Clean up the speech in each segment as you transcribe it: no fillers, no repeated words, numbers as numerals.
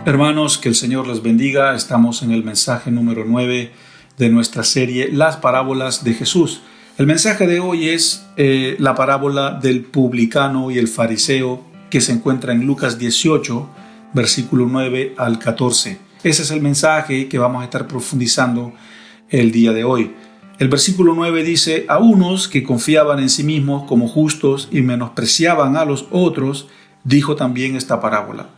Hermanos, que el Señor les bendiga. Estamos en el mensaje número 9 de nuestra serie Las parábolas de Jesús. El mensaje de hoy es la parábola del publicano y el fariseo que se encuentra en Lucas 18, versículo 9 al 14. Ese es el mensaje que vamos a estar profundizando el día de hoy. El versículo 9 dice: a unos que confiaban en sí mismos como justos y menospreciaban a los otros, dijo también esta parábola.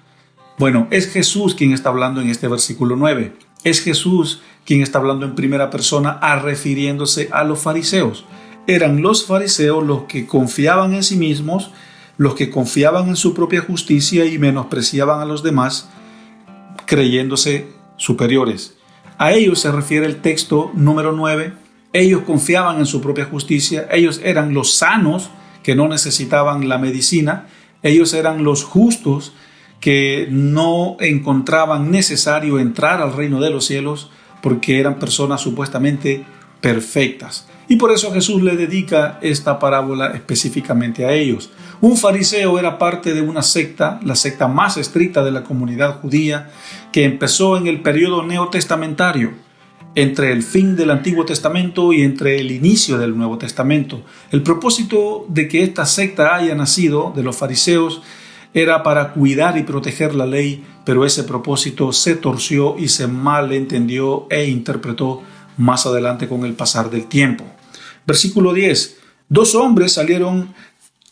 Bueno, es Jesús quien está hablando en este versículo 9. Es Jesús quien está hablando en primera persona refiriéndose a los fariseos. Eran los fariseos los que confiaban en sí mismos, los que confiaban en su propia justicia y menospreciaban a los demás, creyéndose superiores. A ellos se refiere el texto número 9. Ellos confiaban en su propia justicia. Ellos eran los sanos que no necesitaban la medicina. Ellos eran los justos que no encontraban necesario entrar al reino de los cielos porque eran personas supuestamente perfectas. Y por eso Jesús le dedica esta parábola específicamente a ellos. Un fariseo era parte de una secta, la secta más estricta de la comunidad judía, que empezó en el periodo neotestamentario, entre el fin del Antiguo Testamento y entre el inicio del Nuevo Testamento. El propósito de que esta secta haya nacido de los fariseos era para cuidar y proteger la ley, pero ese propósito se torció y se malentendió e interpretó más adelante con el pasar del tiempo. Versículo 10. 2 hombres salieron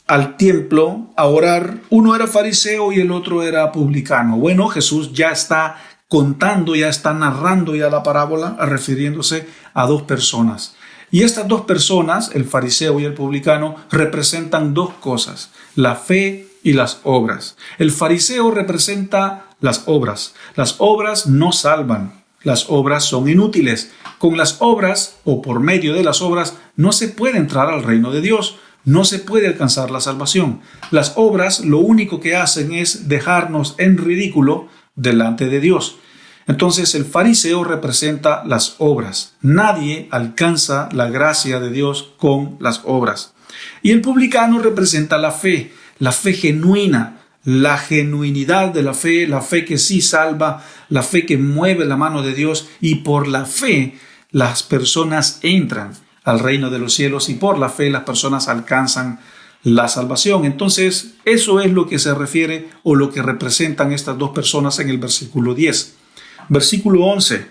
al templo a orar. Uno era fariseo y el otro era publicano. Bueno, Jesús ya está contando, ya está narrando ya la parábola, refiriéndose a 2 personas. Y estas 2 personas, el fariseo y el publicano, representan 2 cosas: la fe y las obras. El fariseo representa las obras. Las obras no salvan. Las obras son inútiles. Con las obras o por medio de las obras no se puede entrar al reino de Dios. No se puede alcanzar la salvación. Las obras lo único que hacen es dejarnos en ridículo delante de Dios. Entonces el fariseo representa las obras. Nadie alcanza la gracia de Dios con las obras. Y el publicano representa la fe genuina, la genuinidad de la fe que sí salva, la fe que mueve la mano de Dios, y por la fe las personas entran al reino de los cielos y por la fe las personas alcanzan la salvación. Entonces eso es lo que se refiere o lo que representan estas 2 personas en el versículo 10. Versículo 11.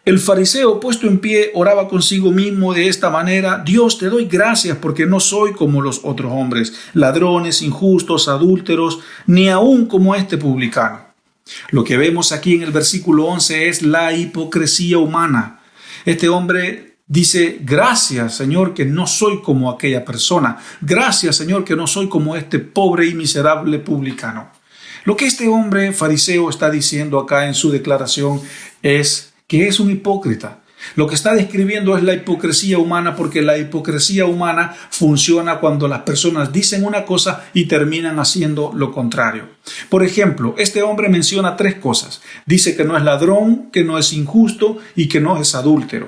El fariseo, puesto en pie, oraba consigo mismo de esta manera: Dios, te doy gracias porque no soy como los otros hombres, ladrones, injustos, adúlteros, ni aún como este publicano. Lo que vemos aquí en el versículo 11 es la hipocresía humana. Este hombre dice: gracias, Señor, que no soy como aquella persona. Gracias, Señor, que no soy como este pobre y miserable publicano. Lo que este hombre fariseo está diciendo acá en su declaración es que es un hipócrita. Lo que está describiendo es la hipocresía humana, porque la hipocresía humana funciona cuando las personas dicen una cosa y terminan haciendo lo contrario. Por ejemplo, este hombre menciona 3 cosas. Dice que no es ladrón, que no es injusto y que no es adúltero.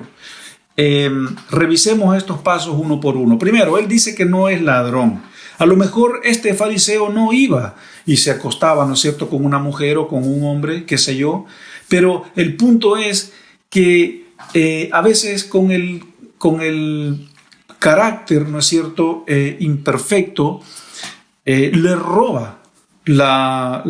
Revisemos estos pasos uno por uno. Primero, él dice que no es ladrón. A lo mejor este fariseo no iba y se acostaba, ¿no es cierto?, con una mujer o con un hombre, qué sé yo. Pero el punto es que a veces con el carácter, ¿no es cierto?, imperfecto, le roba la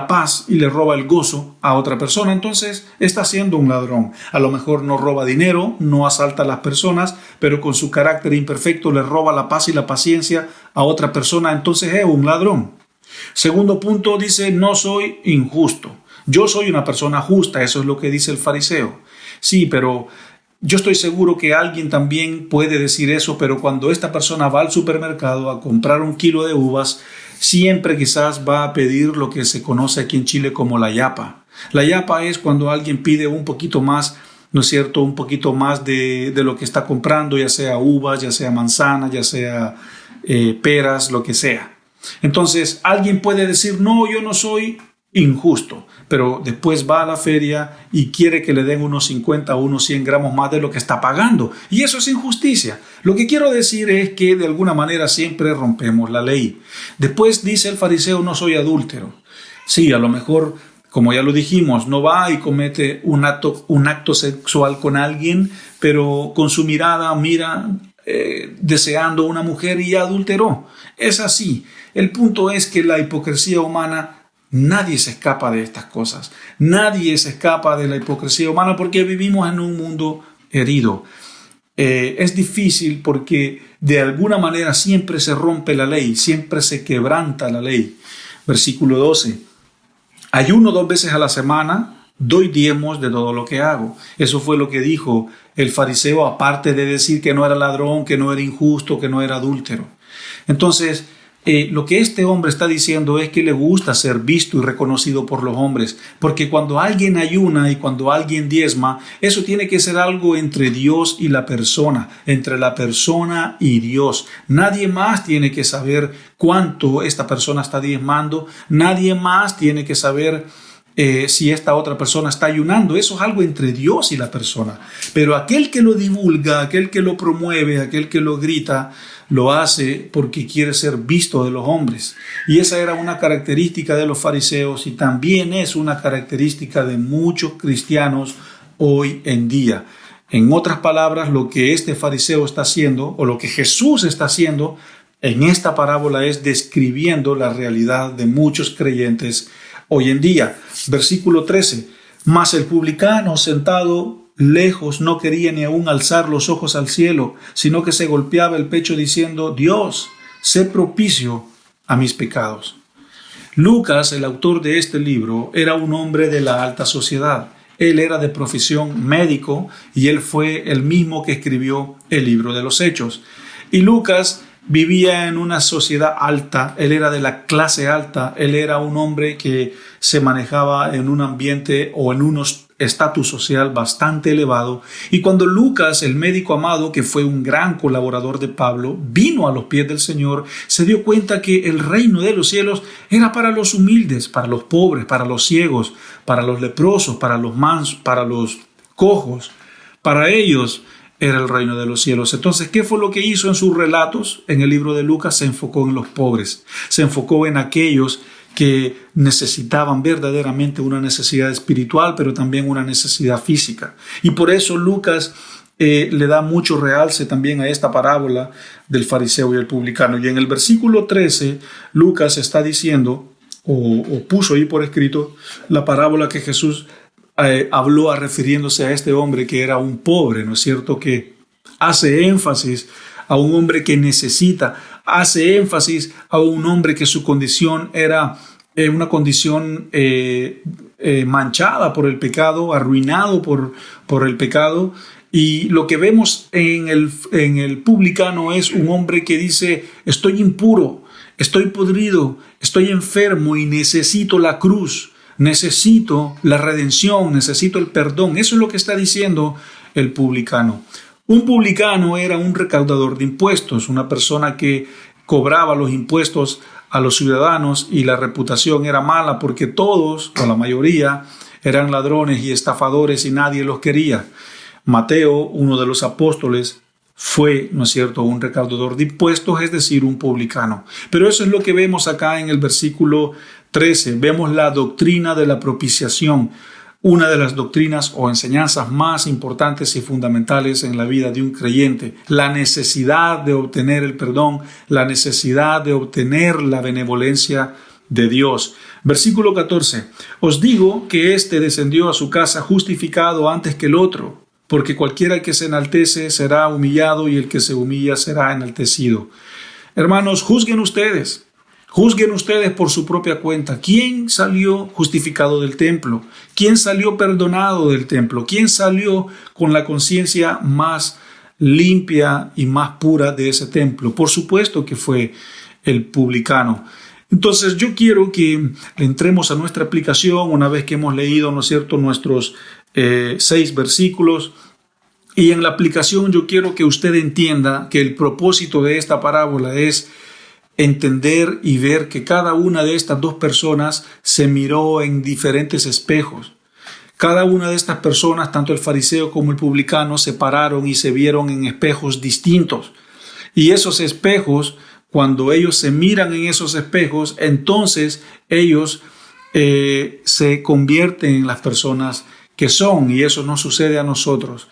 paz y le roba el gozo a otra persona. Entonces está siendo un ladrón. A lo mejor no roba dinero, no asalta a las personas, pero con su carácter imperfecto le roba la paz y la paciencia a otra persona. Entonces es un ladrón. Segundo punto, dice: no soy injusto. Yo soy una persona justa. Eso es lo que dice el fariseo. Sí, pero yo estoy seguro que alguien también puede decir eso, pero cuando esta persona va al supermercado a comprar 1 kilo de uvas, siempre quizás va a pedir lo que se conoce aquí en Chile como la yapa. La yapa es cuando alguien pide un poquito más, ¿no es cierto?, un poquito más de lo que está comprando, ya sea uvas, ya sea manzanas, ya sea peras, lo que sea. Entonces alguien puede decir: no, yo no soy injusto, pero después va a la feria y quiere que le den unos 50 o unos 100 gramos más de lo que está pagando, y eso es injusticia. Lo que quiero decir es que de alguna manera siempre rompemos la ley. Después dice el fariseo: no soy adúltero. Sí, a lo mejor como ya lo dijimos, no va y comete un acto sexual con alguien, pero con su mirada mira deseando una mujer y ya adulteró. Es así. El punto es que la hipocresía humana, nadie se escapa de estas cosas. Nadie se escapa de la hipocresía humana porque vivimos en un mundo herido. Es difícil porque de alguna manera siempre se rompe la ley, siempre se quebranta la ley. Versículo 12. Ayuno 2 veces a la semana, doy diezmos de todo lo que hago. Eso fue lo que dijo el fariseo, aparte de decir que no era ladrón, que no era injusto, que no era adúltero. Entonces, lo que este hombre está diciendo es que le gusta ser visto y reconocido por los hombres, porque cuando alguien ayuna y cuando alguien diezma, eso tiene que ser algo entre Dios y la persona, entre la persona y Dios. Nadie más tiene que saber cuánto esta persona está diezmando, nadie más tiene que saber si esta otra persona está ayunando. Eso es algo entre Dios y la persona. Pero aquel que lo divulga, aquel que lo promueve, aquel que lo grita, lo hace porque quiere ser visto de los hombres. Y esa era una característica de los fariseos y también es una característica de muchos cristianos hoy en día. En otras palabras, lo que este fariseo está haciendo o lo que Jesús está haciendo en esta parábola es describiendo la realidad de muchos creyentes hoy en día. Versículo 13. Mas el publicano sentado lejos no quería ni aún alzar los ojos al cielo, sino que se golpeaba el pecho diciendo: Dios, sé propicio a mis pecados. Lucas, el autor de este libro, era un hombre de la alta sociedad. Él era de profesión médico y él fue el mismo que escribió el libro de los Hechos. Y Lucas vivía en una sociedad alta, él era de la clase alta, él era un hombre que se manejaba en un ambiente o en un estatus social bastante elevado. Y cuando Lucas, el médico amado, que fue un gran colaborador de Pablo, vino a los pies del Señor, se dio cuenta que el reino de los cielos era para los humildes, para los pobres, para los ciegos, para los leprosos, para los mansos, para los cojos. Para ellos era el reino de los cielos. Entonces, ¿qué fue lo que hizo en sus relatos? En el libro de Lucas se enfocó en los pobres, se enfocó en aquellos que necesitaban verdaderamente una necesidad espiritual, pero también una necesidad física. Y por eso Lucas le da mucho realce también a esta parábola del fariseo y el publicano. Y en el versículo 13, Lucas está diciendo, o puso ahí por escrito, la parábola que Jesús habló refiriéndose a este hombre que era un pobre, ¿no es cierto? Que hace énfasis a un hombre que necesita, hace énfasis a un hombre que su condición era una condición manchada por el pecado, arruinado por el pecado. Y lo que vemos en el publicano es un hombre que dice: estoy impuro, estoy podrido, estoy enfermo y necesito la cruz. Necesito la redención, necesito el perdón. Eso es lo que está diciendo el publicano. Un publicano era un recaudador de impuestos, una persona que cobraba los impuestos a los ciudadanos y la reputación era mala porque todos, o la mayoría, eran ladrones y estafadores y nadie los quería. Mateo, uno de los apóstoles, fue, ¿no es cierto?, un recaudador de impuestos, es decir, un publicano. Pero eso es lo que vemos acá en el versículo 13. Vemos la doctrina de la propiciación, una de las doctrinas o enseñanzas más importantes y fundamentales en la vida de un creyente. La necesidad de obtener el perdón, la necesidad de obtener la benevolencia de Dios. Versículo 14. Os digo que éste descendió a su casa justificado antes que el otro, porque cualquiera que se enaltece será humillado y el que se humilla será enaltecido. Hermanos, juzguen ustedes por su propia cuenta. ¿Quién salió justificado del templo? ¿Quién salió perdonado del templo? ¿Quién salió con la conciencia más limpia y más pura de ese templo? Por supuesto que fue el publicano. Entonces yo quiero que entremos a nuestra aplicación una vez que hemos leído, ¿no es cierto?, nuestros 6 versículos. Y en la aplicación yo quiero que usted entienda que el propósito de esta parábola es entender y ver que cada una de estas dos personas se miró en diferentes espejos. Cada una de estas personas, tanto el fariseo como el publicano, se pararon y se vieron en espejos distintos. Y esos espejos, cuando ellos se miran en esos espejos, entonces ellos se convierten en las personas que son, y eso no sucede a nosotros.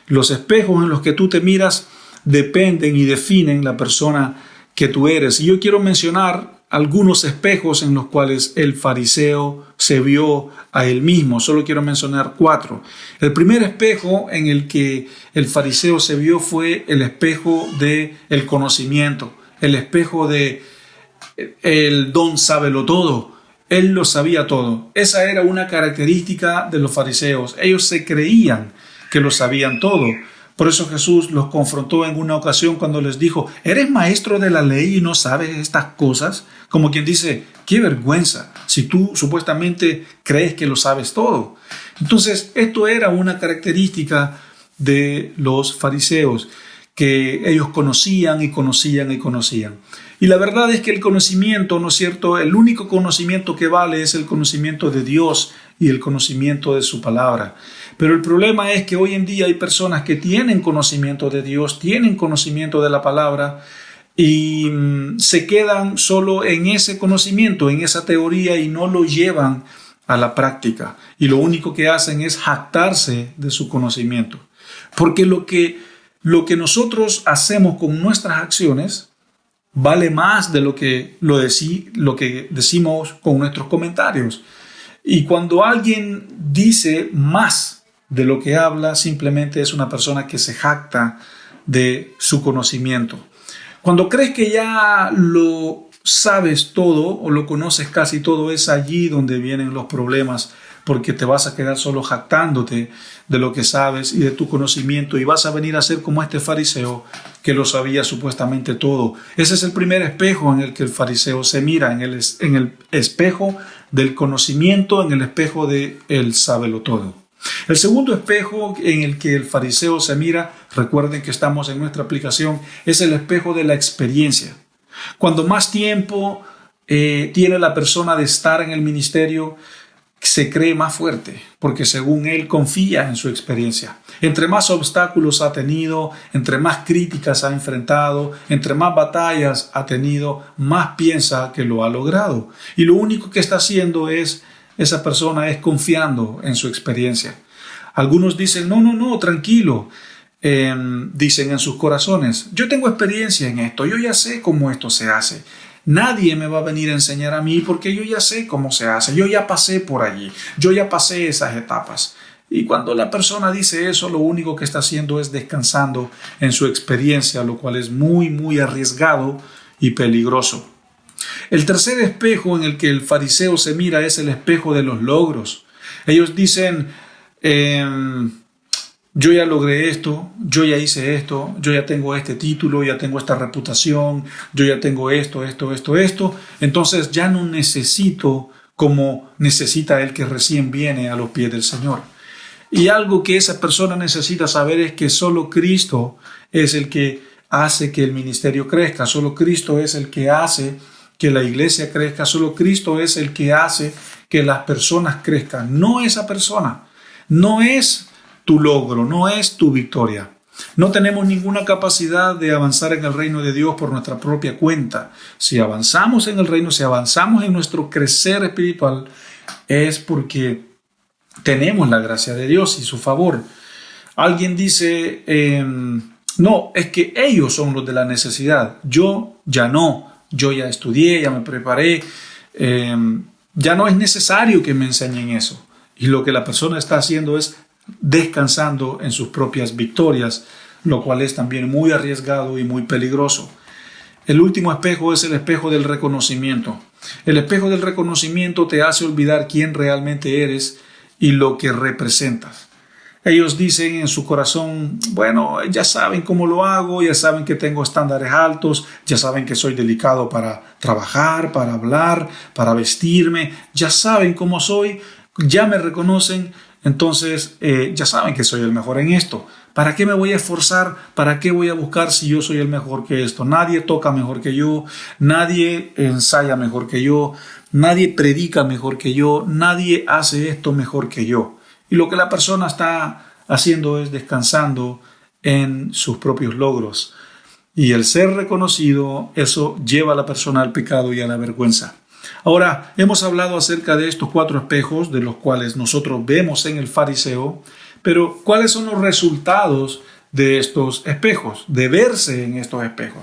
Los espejos en los que tú te miras dependen y definen la persona que tú eres. Y yo quiero mencionar algunos espejos en los cuales el fariseo se vio a él mismo. Solo quiero mencionar 4. El primer espejo en el que el fariseo se vio fue el espejo del conocimiento, el espejo de el don sábelo todo. Él lo sabía todo. Esa era una característica de los fariseos. Ellos se creían que lo sabían todo. Por eso Jesús los confrontó en una ocasión cuando les dijo: ¿eres maestro de la ley y no sabes estas cosas? Como quien dice: qué vergüenza si tú supuestamente crees que lo sabes todo. Entonces, esto era una característica de los fariseos, que ellos conocían y conocían y conocían. Y la verdad es que el conocimiento, ¿no es cierto?, el único conocimiento que vale es el conocimiento de Dios y el conocimiento de su palabra. Pero el problema es que hoy en día hay personas que tienen conocimiento de Dios, tienen conocimiento de la palabra y se quedan solo en ese conocimiento, en esa teoría, y no lo llevan a la práctica. Y lo único que hacen es jactarse de su conocimiento. Porque lo que nosotros hacemos con nuestras acciones vale más de lo que decimos con nuestros comentarios. Y cuando alguien dice más de lo que habla, simplemente es una persona que se jacta de su conocimiento. Cuando crees que ya lo sabes todo o lo conoces casi todo, es allí donde vienen los problemas, porque te vas a quedar solo jactándote de lo que sabes y de tu conocimiento, y vas a venir a ser como este fariseo que lo sabía supuestamente todo. Ese es el primer espejo en el que el fariseo se mira, en el espejo del conocimiento, en el espejo de él sábelo todo. El segundo espejo en el que el fariseo se mira, recuerden que estamos en nuestra aplicación, es el espejo de la experiencia. Cuando más tiempo tiene la persona de estar en el ministerio, se cree más fuerte, porque según él confía en su experiencia. Entre más obstáculos ha tenido, entre más críticas ha enfrentado, entre más batallas ha tenido, más piensa que lo ha logrado. Y lo único que está haciendo esa persona es confiando en su experiencia. Algunos dicen: no, tranquilo. Dicen en sus corazones: yo tengo experiencia en esto, yo ya sé cómo esto se hace. Nadie me va a venir a enseñar a mí porque yo ya sé cómo se hace, yo ya pasé por allí, yo ya pasé esas etapas. Y cuando la persona dice eso, lo único que está haciendo es descansando en su experiencia, lo cual es muy, muy arriesgado y peligroso. El tercer espejo en el que el fariseo se mira es el espejo de los logros. Ellos dicen: yo ya logré esto, yo ya hice esto, yo ya tengo este título, ya tengo esta reputación, yo ya tengo esto. Entonces ya no necesito como necesita el que recién viene a los pies del Señor. Y algo que esa persona necesita saber es que solo Cristo es el que hace que el ministerio crezca, solo Cristo es el que hace que la iglesia crezca, solo Cristo es el que hace que las personas crezcan. No esa persona, no es tu logro, no es tu victoria. No tenemos ninguna capacidad de avanzar en el reino de Dios por nuestra propia cuenta. Si avanzamos en el reino, si avanzamos en nuestro crecer espiritual, es porque tenemos la gracia de Dios y su favor. Alguien dice: no, es que ellos son los de la necesidad. Yo ya no. Yo ya estudié, ya me preparé. Ya no es necesario que me enseñen eso. Y lo que la persona está haciendo es descansando en sus propias victorias, lo cual es también muy arriesgado y muy peligroso. El último espejo es el espejo del reconocimiento. El espejo del reconocimiento te hace olvidar quién realmente eres y lo que representas. Ellos dicen en su corazón: bueno, ya saben cómo lo hago, ya saben que tengo estándares altos, ya saben que soy delicado para trabajar, para hablar, para vestirme, ya saben cómo soy, ya me reconocen. Entonces ya saben que soy el mejor en esto. ¿Para qué me voy a esforzar? ¿Para qué voy a buscar si yo soy el mejor que esto? Nadie toca mejor que yo, nadie ensaya mejor que yo, nadie predica mejor que yo, nadie hace esto mejor que yo. Y lo que la persona está haciendo es descansando en sus propios logros. Y el ser reconocido, eso lleva a la persona al pecado y a la vergüenza. Ahora, hemos hablado acerca de estos 4 espejos, de los cuales nosotros vemos en el fariseo, pero ¿cuáles son los resultados de estos espejos, de verse en estos espejos?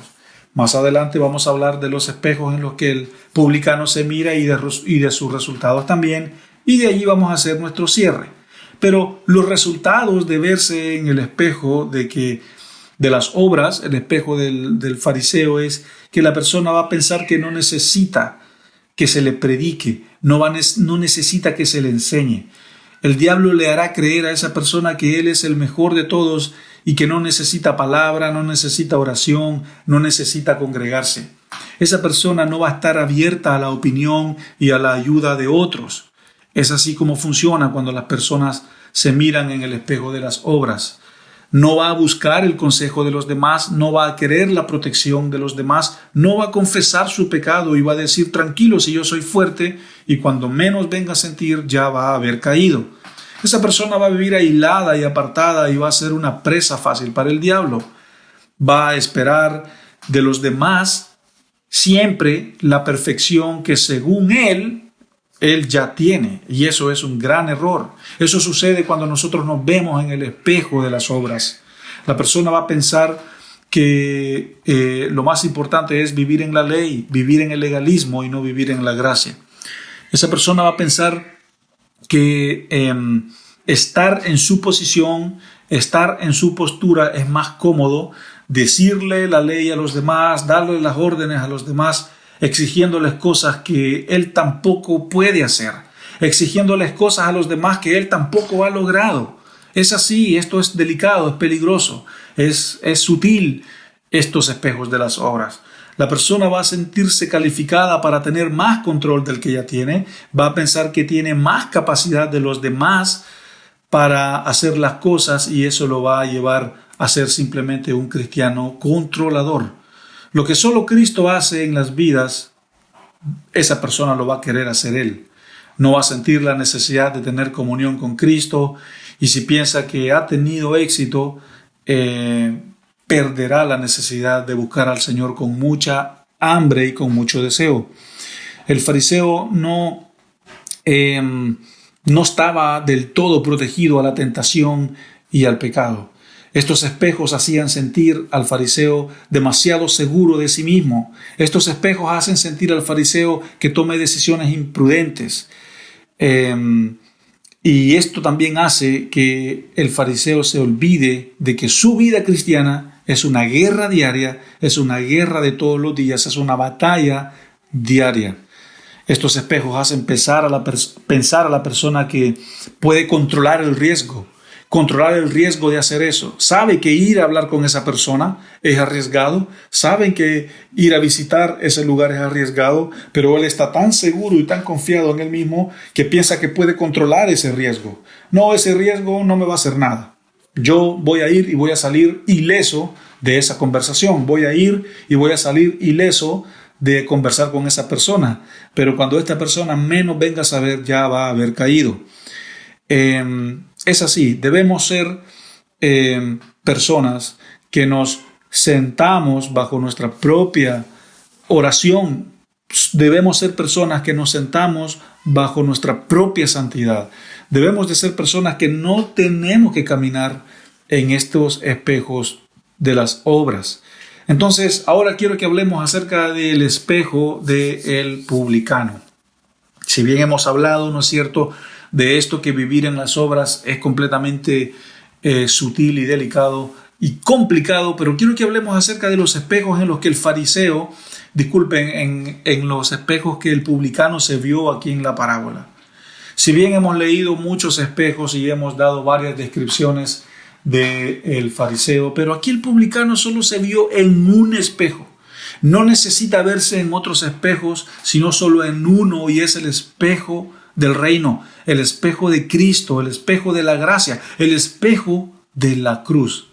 Más adelante vamos a hablar de los espejos en los que el publicano se mira y de sus resultados también, y de allí vamos a hacer nuestro cierre. Pero los resultados de verse en el espejo de las obras, el espejo del fariseo, es que la persona va a pensar que no necesita que se le predique, no necesita que se le enseñe. El diablo le hará creer a esa persona que él es el mejor de todos y que no necesita palabra, no necesita oración, no necesita congregarse. Esa persona no va a estar abierta a la opinión y a la ayuda de otros. Es así como funciona cuando las personas se miran en el espejo de las obras. No va a buscar el consejo de los demás, no va a querer la protección de los demás, no va a confesar su pecado y va a decir, tranquilo, si yo soy fuerte, y cuando menos venga a sentir ya va a haber caído. Esa persona va a vivir aislada y apartada y va a ser una presa fácil para el diablo. Va a esperar de los demás siempre la perfección que según él ya tiene, y eso es un gran error. Eso sucede cuando nosotros nos vemos en el espejo de las obras. La persona va a pensar que lo más importante es vivir en la ley, vivir en el legalismo y no vivir en la gracia. Esa persona va a pensar que estar en su posición, estar en su postura es más cómodo, decirle la ley a los demás, darle las órdenes a los demás, exigiéndoles cosas que él tampoco puede hacer, exigiéndoles cosas a los demás que él tampoco ha logrado. Es así, esto es delicado, es peligroso, es sutil, estos espejos de las obras. La persona va a sentirse calificada para tener más control del que ya tiene, va a pensar que tiene más capacidad de los demás para hacer las cosas, y eso lo va a llevar a ser simplemente un cristiano controlador. Lo que solo Cristo hace en las vidas, esa persona lo va a querer hacer él. No va a sentir la necesidad de tener comunión con Cristo, y si piensa que ha tenido éxito, perderá la necesidad de buscar al Señor con mucha hambre y con mucho deseo. El fariseo no estaba del todo protegido a la tentación y al pecado. Estos espejos hacían sentir al fariseo demasiado seguro de sí mismo. Estos espejos hacen sentir al fariseo que tome decisiones imprudentes. Y esto también hace que el fariseo se olvide de que su vida cristiana es una guerra diaria, es una guerra de todos los días, es una batalla diaria. Estos espejos hacen pensar a la persona que puede controlar el riesgo de hacer eso. Sabe que ir a hablar con esa persona es arriesgado, saben que ir a visitar ese lugar es arriesgado, pero él está tan seguro y tan confiado en él mismo que piensa que puede controlar ese riesgo. No, ese riesgo no me va a hacer nada. Yo voy a ir y voy a salir ileso de esa conversación. Voy a ir y voy a salir ileso de conversar con esa persona. Pero cuando esta persona menos venga a saber, ya va a haber caído. Es así, debemos ser personas que nos sentamos bajo nuestra propia oración. Debemos ser personas que nos sentamos bajo nuestra propia santidad. Debemos de ser personas que no tenemos que caminar en estos espejos de las obras. Entonces, ahora quiero que hablemos acerca del espejo del publicano. Si bien hemos hablado, ¿no es cierto?, de esto, que vivir en las obras es completamente sutil y delicado y complicado, pero quiero que hablemos acerca de los espejos en los que el fariseo, en los espejos que el publicano se vio aquí en la parábola. Si bien hemos leído muchos espejos y hemos dado varias descripciones del fariseo, pero aquí el publicano solo se vio en un espejo. No necesita verse en otros espejos, sino solo en uno, y es el espejo del reino, el espejo de Cristo, el espejo de la gracia, el espejo de la cruz.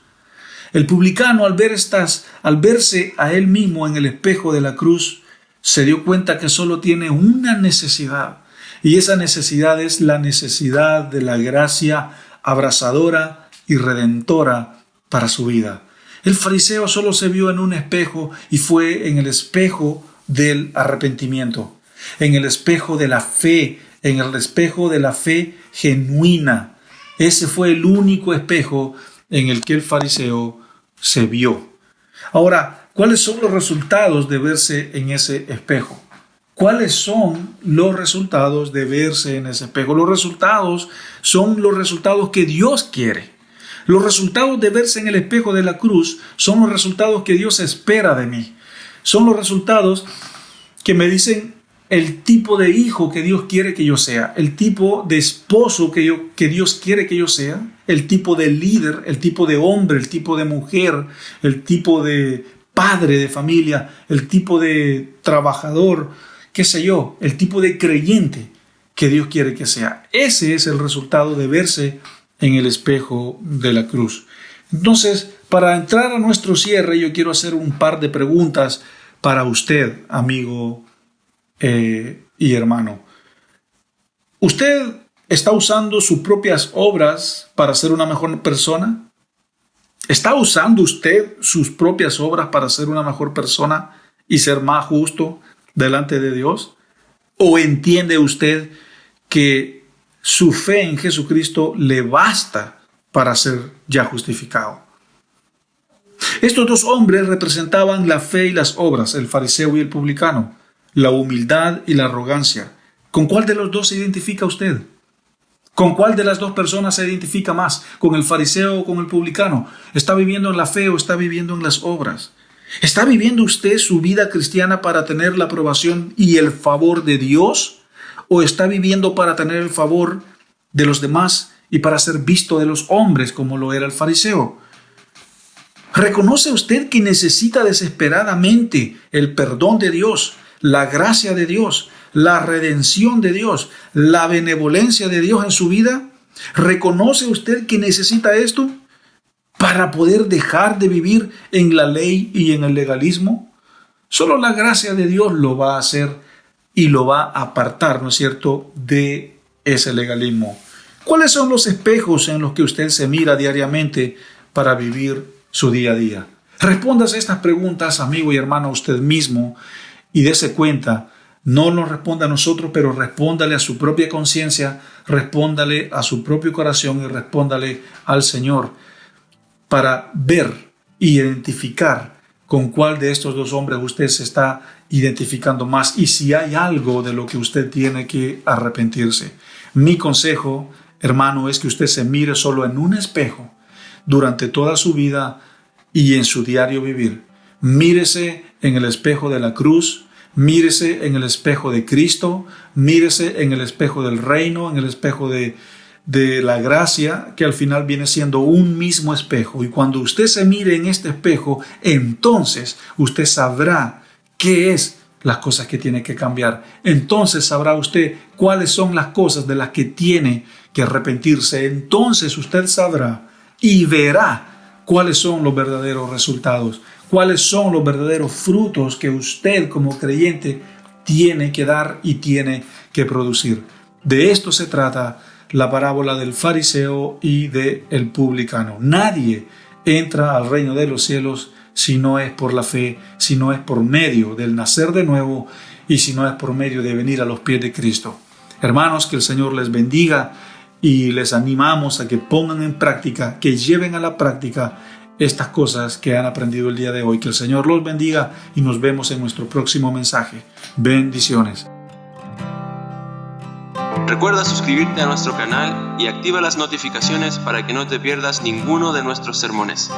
El publicano, al verse a él mismo en el espejo de la cruz, se dio cuenta que solo tiene una necesidad, y esa necesidad es la necesidad de la gracia abrazadora y redentora para su vida. El fariseo solo se vio en un espejo, y fue en el espejo del arrepentimiento. en el espejo de la fe, en el espejo de la fe genuina. Ese fue el único espejo en el que el fariseo se vio. Ahora, ¿cuáles son los resultados de verse en ese espejo? ¿Cuáles son los resultados de verse en ese espejo? Los resultados son los resultados que Dios quiere. Los resultados de verse en el espejo de la cruz son los resultados que Dios espera de mí. Son los resultados que me dicen el tipo de hijo que Dios quiere que yo sea, el tipo de esposo que Dios quiere que yo sea, el tipo de líder, el tipo de hombre, el tipo de mujer, el tipo de padre de familia, el tipo de trabajador, qué sé yo, el tipo de creyente que Dios quiere que sea. Ese es el resultado de verse en el espejo de la cruz. Entonces, para entrar a nuestro cierre, yo quiero hacer un par de preguntas para usted, amigo y hermano. ¿Usted está usando sus propias obras para ser una mejor persona? ¿Está usando usted sus propias obras para ser una mejor persona y ser más justo delante de Dios? ¿O entiende usted que su fe en Jesucristo le basta para ser ya justificado? Estos dos hombres representaban la fe y las obras, el fariseo y el publicano, la humildad y la arrogancia. ¿Con cuál de los dos se identifica usted? ¿Con cuál de las dos personas se identifica más? ¿Con el fariseo o con el publicano? ¿Está viviendo en la fe o está viviendo en las obras? ¿Está viviendo usted su vida cristiana para tener la aprobación y el favor de Dios? ¿O está viviendo para tener el favor de los demás y para ser visto de los hombres como lo era el fariseo? ¿Reconoce usted que necesita desesperadamente el perdón de Dios, la gracia de Dios, la redención de Dios, la benevolencia de Dios en su vida? ¿Reconoce usted que necesita esto para poder dejar de vivir en la ley y en el legalismo? Solo la gracia de Dios lo va a hacer y lo va a apartar, ¿no es cierto?, de ese legalismo. ¿Cuáles son los espejos en los que usted se mira diariamente para vivir su día a día? Respóndase estas preguntas, amigo y hermano, usted mismo y dése cuenta. No nos responda a nosotros, pero respóndale a su propia conciencia, respóndale a su propio corazón y respóndale al Señor para ver y identificar con cuál de estos dos hombres usted se está identificando más y si hay algo de lo que usted tiene que arrepentirse. Mi consejo, hermano, es que usted se mire solo en un espejo durante toda su vida y en su diario vivir. Mírese en el espejo de la cruz, mírese en el espejo de Cristo, mírese en el espejo del reino, en el espejo de la gracia, que al final viene siendo un mismo espejo. Y cuando usted se mire en este espejo, entonces usted sabrá qué es las cosas que tiene que cambiar. Entonces sabrá usted cuáles son las cosas de las que tiene que arrepentirse. Entonces usted sabrá y verá cuáles son los verdaderos resultados, cuáles son los verdaderos frutos que usted como creyente tiene que dar y tiene que producir. De esto se trata la parábola del fariseo y del publicano. Nadie entra al reino de los cielos si no es por la fe, si no es por medio del nacer de nuevo y si no es por medio de venir a los pies de Cristo. Hermanos, que el Señor les bendiga y les animamos a que pongan en práctica, que lleven a la práctica estas cosas que han aprendido el día de hoy. Que el Señor los bendiga y nos vemos en nuestro próximo mensaje. Bendiciones. Recuerda suscribirte a nuestro canal y activa las notificaciones para que no te pierdas ninguno de nuestros sermones.